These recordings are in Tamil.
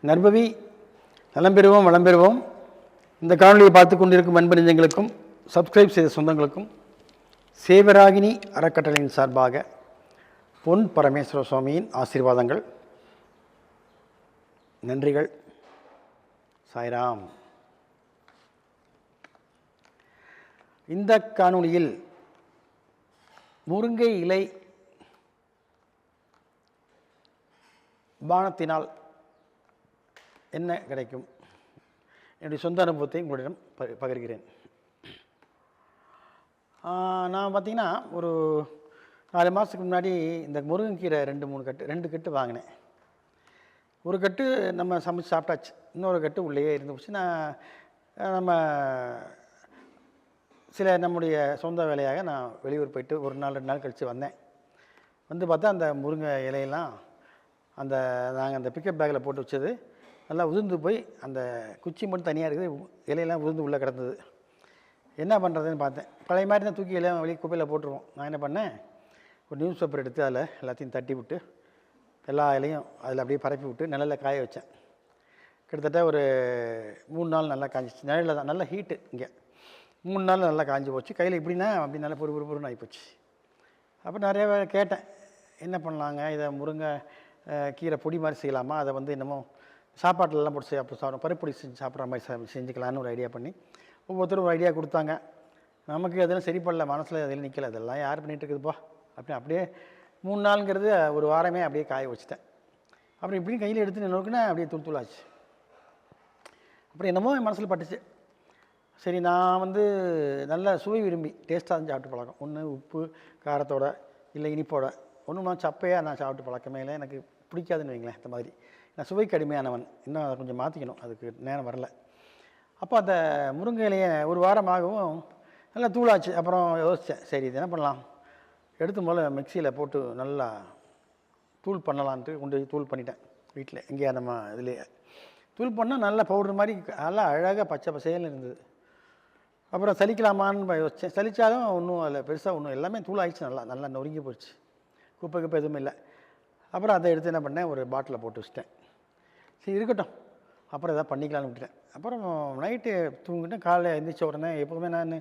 நற்பவி நலம் பெறுவோம் வளம் பெறுவோம். இந்த காணொலியை பார்த்து கொண்டிருக்கும் அன்பு நெஞ்சங்களுக்கும் சப்ஸ்கிரைப் செய்த சொந்தங்களுக்கும் சேவராகினி அறக்கட்டளையின் சார்பாக பொன் பரமேஸ்வர சுவாமியின் ஆசீர்வாதங்கள், நன்றிகள். சாய்ராம். இந்த காணொலியில் முருங்கை இலை பானத்தினால் என்ன கிடைக்கும் என்னுடைய சொந்த அனுபவத்தை உங்களிடம் பகிர்கிறேன். நான் பார்த்திங்கன்னா ஒரு 4 மாதத்துக்கு முன்னாடி இந்த முருங்கைக்கீரை 2 கட்டு வாங்கினேன். ஒரு கட்டு நம்ம சமைச்சு சாப்பிட்டாச்சு, இன்னொரு கட்டு உள்ளேயே இருந்து போச்சு. நம்ம நம்முடைய சொந்த வேலையாக நான் வெளியூர் போயிட்டு ஒரு நாள் 2 நாள் கழித்து வந்தேன். வந்து பார்த்தா அந்த முருங்கை இலையெல்லாம் நாங்கள் அந்த பிக்கப் பேக்கில் போட்டு வச்சது நல்லா உதிர்ந்து போய் அந்த குச்சி மட்டும் தனியாக இருக்குது, இலையெல்லாம் உதிர்ந்து உள்ளே கிடந்தது. என்ன பண்ணுறதுன்னு பார்த்தேன். பழைய மாதிரி தான் தூக்கி இலையை வெளியே குப்பையில் போட்டுருவோம். நான் என்ன பண்ணேன், ஒரு நியூஸ் பேப்பர் எடுத்து அதில் எல்லாத்தையும் தட்டி விட்டு எல்லா இலையும் அதில் அப்படியே பரப்பி விட்டு நிழலில் காய வச்சேன். கிட்டத்தட்ட ஒரு 3 நாள் நல்லா காஞ்சிச்சு. நிழலில் தான், நல்ல ஹீட்டு இங்கே. 3 நாள் நல்லா காஞ்சி போச்சு. கையில் இப்படின்னா அப்படி நல்லா பொறுப்புன்னு ஆகிப்போச்சு. அப்போ நிறைய பேர் கேட்டேன், என்ன பண்ணலாங்க, இதை முருங்கை கீரை பொடி மாதிரி செய்யலாமா, அதை என்னமோ சாப்பாட்டிலலாம் போட்டு சாப்பிடும் பருப்பொடி செஞ்சு சாப்பிட்ற மாதிரி செஞ்சுக்கலான்னு ஒரு ஐடியா பண்ணி ஒவ்வொருத்தரும் ஒரு ஐடியா கொடுத்தாங்க. நமக்கு அதெல்லாம் சரிப்படல, மனசில் அதில் நிற்கலை. அதெல்லாம் யார் பண்ணிகிட்டு இருக்குதுப்பா அப்படியே 3 நாளுங்கிறது ஒரு வாரமே அப்படியே காய வச்சுட்டேன். அப்புறம் இப்படியும் கையில் எடுத்து நோக்குன்னா அப்படியே தூளாச்சு. அப்புறம் என்னமோ என் மனசில் பட்டுச்சு. சரி, நான் நல்ல சுவை விரும்பி டேஸ்ட்டாக தான் சாப்பிட்டு பழக்கம். ஒன்று உப்பு காரத்தோட இல்லை இனிப்போட, ஒன்று நான் சப்பையாக நான் சாப்பிட்டு பழக்கமே இல்லை. எனக்கு பிடிக்காதுன்னு வைங்களேன். இந்த மாதிரி நான் சுவைக்கு அடிமையானவன். இன்னும் அதை கொஞ்சம் மாற்றிக்கணும், அதுக்கு நேரம் வரல. அப்போ அந்த முருங்கை இலையை ஒரு வாரமாகவும் நல்லா தூளாச்சு. அப்புறம் யோசித்தேன், சரி இது என்ன பண்ணலாம், எடுத்து முதல்ல மிக்சியில் போட்டு நல்லா தூள் பண்ணலான்ட்டு கொண்டு போய் தூள் பண்ணிட்டேன். வீட்டில் எங்கேயா நம்ம இதுலேயே தூள் பண்ணால் நல்லா பவுடர் மாதிரி நல்லா அழகாக பச்சை பசையில் இருந்தது. அப்புறம் சலிக்கலாமான்னு யோசித்தேன். சலித்தாலும் ஒன்றும் அதில் பெருசாக ஒன்றும், எல்லாமே தூள் ஆகிடுச்சு. நல்லா நொறுங்கி போயிடுச்சு, குப்பை எதுவுமே இல்லை. அப்புறம் அதை எடுத்து என்ன பண்ணேன், ஒரு பாட்டிலில் போட்டு வச்சிட்டேன். சரி இருக்கட்டும், அப்புறம் எதாவது பண்ணிக்கலான்னு விட்டுட்டேன். அப்புறம் நைட்டு தூங்கிட்டேன். காலையில் எழுந்திரிச்ச உடனே எப்போவுமே நான்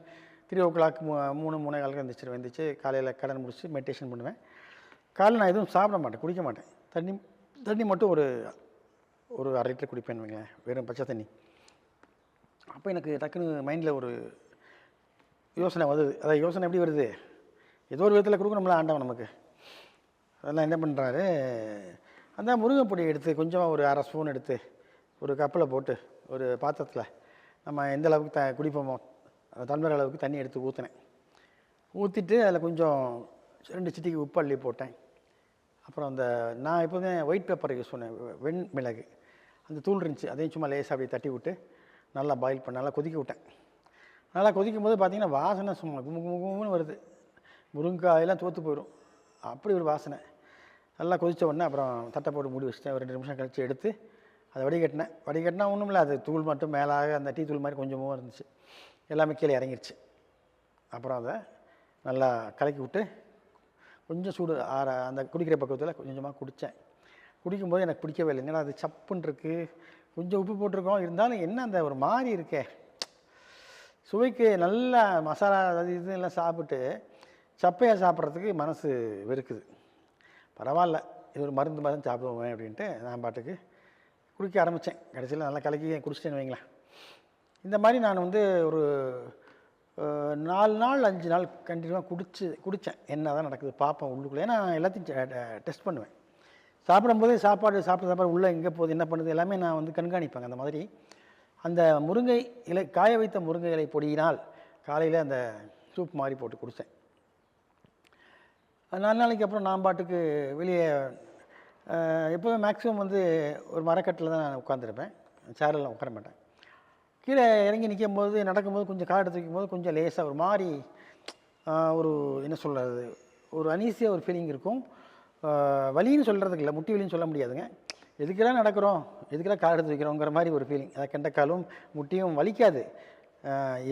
3 o'clock 3:30 எழுந்திரிச்சிருவேன். எழுந்திரிச்சு காலையில் கடன் முடிச்சு மெடிடேஷன் பண்ணுவேன். காலையில் நான் எதுவும் சாப்பிட மாட்டேன், குடிக்க மாட்டேன். தண்ணி மட்டும் ஒரு 1/2 லிட்டர் குடிப்பேன்னு வைங்க, வெறும் பச்சை தண்ணி. அப்போ எனக்கு டக்குன்னு மைண்டில் ஒரு யோசனை வருது. அதான் யோசனை எப்படி வருது, ஏதோ ஒரு விதத்தில் கொடுக்கணும்ல ஆண்டவன் நமக்கு. அதெல்லாம் என்ன பண்ணுறாரு, அந்த முருங்கைப்பொடியை எடுத்து கொஞ்சமாக ஒரு 1/2 ஸ்பூன் எடுத்து ஒரு கப்பில் போட்டு ஒரு பாத்திரத்தில் நம்ம எந்த அளவுக்கு குடிப்போமோ டம்ளர் அளவுக்கு தண்ணி எடுத்து ஊற்றினேன். ஊற்றிட்டு அதில் கொஞ்சம் 2 சிட்டிக்கு உப்பு அள்ளி போட்டேன். அப்புறம் நான் எப்போதுமே ஒயிட் பேப்பர் யூஸ் பண்ணேன், வெண்மிளகு அந்த தூள் இருந்துச்சு, அதையும் சும்மா லேசாக அப்படியே தட்டி விட்டு நல்லா பாயில் பண்ண நல்லா கொதிக்க விட்டேன். நல்லா கொதிக்கும் போது பார்த்திங்கன்னா வாசனை சும்மா கும்முன்னு வருது. முருங்காயெல்லாம் தோற்று போயிடும், அப்படி ஒரு வாசனை. நல்லா கொதித்த உடனே அப்புறம் தட்டை போட்டு மூடி வச்சுட்டேன். ஒரு 2 நிமிஷம் கழித்து எடுத்து அதை வடிகட்டினா ஒன்றும் இல்லை, அது தூள் மட்டும் மேலாக அந்த டீ தூள் மாதிரி கொஞ்சமும் இருந்துச்சு, எல்லாமே கீழே இறங்கிருச்சு. அப்புறம் அதை நல்லா கலக்கி விட்டு கொஞ்சம் சூடு அந்த குடிக்கிற பக்கத்தில் கொஞ்சமாக குடித்தேன். குடிக்கும்போது எனக்கு பிடிக்கவே இல்லை. ஏன்னா அது சப்புன்னு இருக்குது, கொஞ்சம் உப்பு போட்டிருக்கோம், இருந்தாலும் என்ன அந்த ஒரு மாதிரி இருக்கே சுவைக்கு. நல்லா மசாலா இது எல்லாம் சாப்பிட்டு சப்பையாக சாப்பிட்றதுக்கு மனசு வெறுக்குது. பரவாயில்ல, இது ஒரு மருந்து மாதிரி தான் சாப்பிடுவேன் அப்படின்ட்டு நான் பாட்டுக்கு குடிக்க ஆரம்பித்தேன். கடைசியில் நல்லா கலக்கி குடிச்சிட்டேன்னு வைங்களேன். இந்த மாதிரி நான் ஒரு 4 நாள் 5 நாள் கண்டினியூவாக குடித்தேன். என்ன தான் நடக்குது பார்ப்பேன் உள்ளுக்குள்ளே. ஏன்னா நான் எல்லாத்தையும் டெஸ்ட் பண்ணுவேன். சாப்பிடும்போதே சாப்பாடு உள்ளே எங்கே போகுது, என்ன பண்ணுது, எல்லாமே நான் கண்காணிப்பேங்க. அந்த மாதிரி அந்த முருங்கை இலை, காய வைத்த முருங்கை இலை பொடியினால் காலையில் அந்த சூப் மாதிரி போட்டு குடித்தேன். 4 நாளைக்கு அப்புறம் நான் பாட்டுக்கு வெளியே எப்போதுமே மேக்ஸிமம் ஒரு மரக்கட்டில் தான் நான் உட்காந்துருப்பேன், சேரெல்லாம் உட்கார மாட்டேன். கீழே இறங்கி நிற்கும்போது நடக்கும்போது கொஞ்சம் காடு தூக்கும் போது கொஞ்சம் லேசாக ஒரு மாதிரி ஒரு என்ன சொல்கிறது, ஒரு அனீசியாக ஒரு ஃபீலிங் இருக்கும். வலின்னு சொல்கிறதுக்கு இல்லை, முட்டி வலின்னு சொல்ல முடியாதுங்க. எதுக்கெல்லாம் நடக்கிறோம், எதுக்கெல்லாம் காடு எடுத்து வைக்கிறோங்கிற மாதிரி ஒரு ஃபீலிங். அதை கெண்டக்காலும் முட்டியும் வலிக்காது,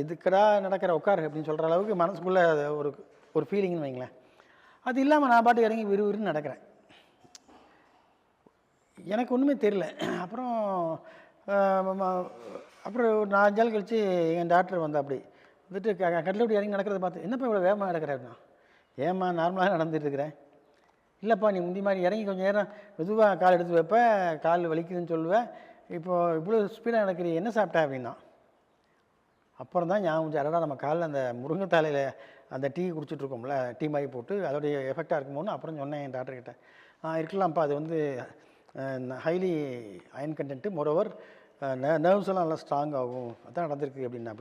எதுக்கடா நடக்கிற உட்காரு அப்படின்னு சொல்கிற அளவுக்கு மனசுக்குள்ளே ஒரு ஃபீலிங்னு வைங்களேன். அது இல்லாமல் நான் பாட்டு இறங்கி விறுவிறுன்னு நடக்கிறேன். எனக்கு ஒன்றுமே தெரியல. அப்புறம் அப்புறம் ஒரு 4 நாள் கழித்து என் டாக்டர் வந்தாப்படி வந்துட்டு கட்டில் விட்டு இறங்கி நடக்கிறத பார்த்து, என்னப்பா இவ்வளோ வேகமாக நடக்கிறேன்னா, ஏம்மா நார்மலாக நடந்துட்டு இருக்கிறேன். இல்லைப்பா நீ முந்தி மாதிரி இறங்கி கொஞ்சம் நேரம் மெதுவாக கால் எடுத்து வைப்ப, கால் வலிக்குதுன்னு சொல்லுவேன், இப்போது இவ்வளோ ஸ்பீடாக நடக்கிறீ, என்ன சாப்பிட்டேன் அப்படின்னா. அப்புறம் தான் ஞாபகம் அடடா நம்ம காலில் அந்த முருங்கைத்தாலையில் அந்த டீ குடிச்சிட்ருக்கோம்ல, டீ மாதிரி போட்டு அதோடைய எஃபெக்டாக இருக்குமோன்னு அப்புறம் சொன்னேன் என் டாக்டர்கிட்ட. இருக்கலாம்ப்பா, அது வந்து highly iron content, moreover nerves எல்லாம் நல்லா ஸ்ட்ராங் ஆகும், அதான் நடந்திருக்கு அப்படின்னா.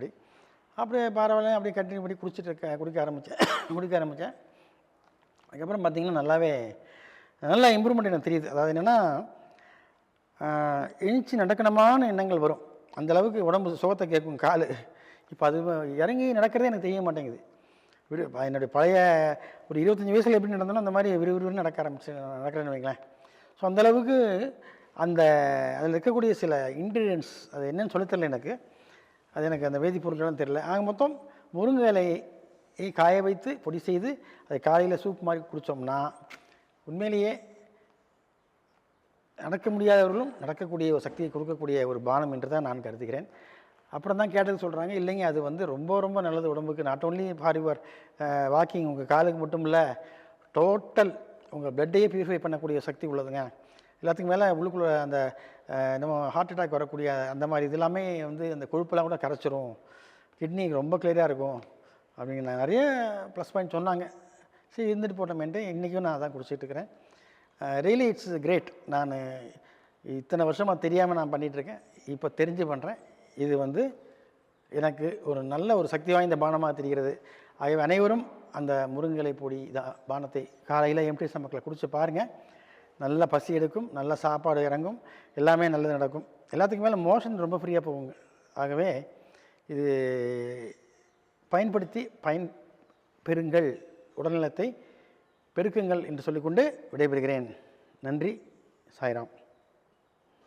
அப்படியே பரவாயில்ல, அப்படியே கண்டினியூ பண்ணி குடிக்க ஆரம்பித்தேன். அதுக்கப்புறம் பார்த்திங்கன்னா நல்லா இம்ப்ரூவ்மெண்ட் எனக்கு தெரியுது. அதாவது என்னென்னா, எழுச்சி நடக்கணுமான எண்ணங்கள் வரும், அந்தளவுக்கு உடம்பு சுகத்தை கேட்கும் கால். இப்போ அது இறங்கி நடக்கிறதே எனக்கு தெரிய மாட்டேங்குது. என்னுடைய பழைய ஒரு 25 வயசில் எப்படி நடந்தாலும் அந்த மாதிரி விறுவிறுன்னு நடக்கிறேன்னு வைங்களேன். ஸோ அந்தளவுக்கு அதில் இருக்கக்கூடிய சில இன்க்ரீடியன்ட்ஸ் அது என்னென்னு சொல்லித்தரல எனக்கு. அது எனக்கு அந்த வேதிப்பொருட்கள்லாம் தெரியல. ஆக மொத்தம் முருங்கை இலையை காய வைத்து பொடி செய்து அதை காலையில் சூப் மாதிரி குடித்தோம்னா உண்மையிலேயே நடக்க முடியாதவர்களும் நடக்கக்கூடிய ஒரு சக்தியை கொடுக்கக்கூடிய ஒரு பானம் என்று தான் நான் கருதுகிறேன். அப்புறம் தான் கேட்டது சொல்கிறாங்க, இல்லைங்க அது வந்து ரொம்ப ரொம்ப நல்லது உடம்புக்கு, not only for your walking, உங்கள் காலுக்கு மட்டும் இல்லை, டோட்டல் உங்கள் பிளட்டையே ப்யூரிஃபை பண்ணக்கூடிய சக்தி உள்ளதுங்க. எல்லாத்துக்கும் மேலே உள்ளுக்குள்ளே அந்த நம்ம ஹார்ட் அட்டாக் வரக்கூடிய அந்த மாதிரி இது எல்லாமே வந்து அந்த கொழுப்பெல்லாம் கூட கரைச்சிரும், கிட்னி ரொம்ப கிளியராக இருக்கும் அப்படிங்கிற நிறைய ப்ளஸ் பாயிண்ட் சொன்னாங்க. சரி இருந்துட்டு போட்டோமேன்ட்டு இன்றைக்கும் நான் அதான் குடிச்சிட்ருக்கிறேன். Really it's great. நான் இத்தனை வருஷமாக தெரியாமல் நான் பண்ணிகிட்ருக்கேன், இப்போ தெரிஞ்சு பண்ணுறேன். இது வந்து எனக்கு ஒரு நல்ல ஒரு சக்தி வாய்ந்த பானமாக தெரிகிறது. ஆகவே அனைவரும் அந்த முருங்கை பொடி பானத்தை காலையில் எம்டி ஸ்டமக்கில் குடிச்சு பாருங்கள். நல்ல பசி எடுக்கும், நல்ல சாப்பாடு இறங்கும், எல்லாமே நல்லது நடக்கும். எல்லாத்துக்கும் மேலே மோஷன் ரொம்ப ஃப்ரீயாக போகுங்க. ஆகவே இது பயன்படுத்தி பெறுங்கள், உடல்நலத்தை பெருக்குங்கள் என்று சொல்லிக்கொண்டு விடைபெறுகிறேன். நன்றி. சாய்ராம்.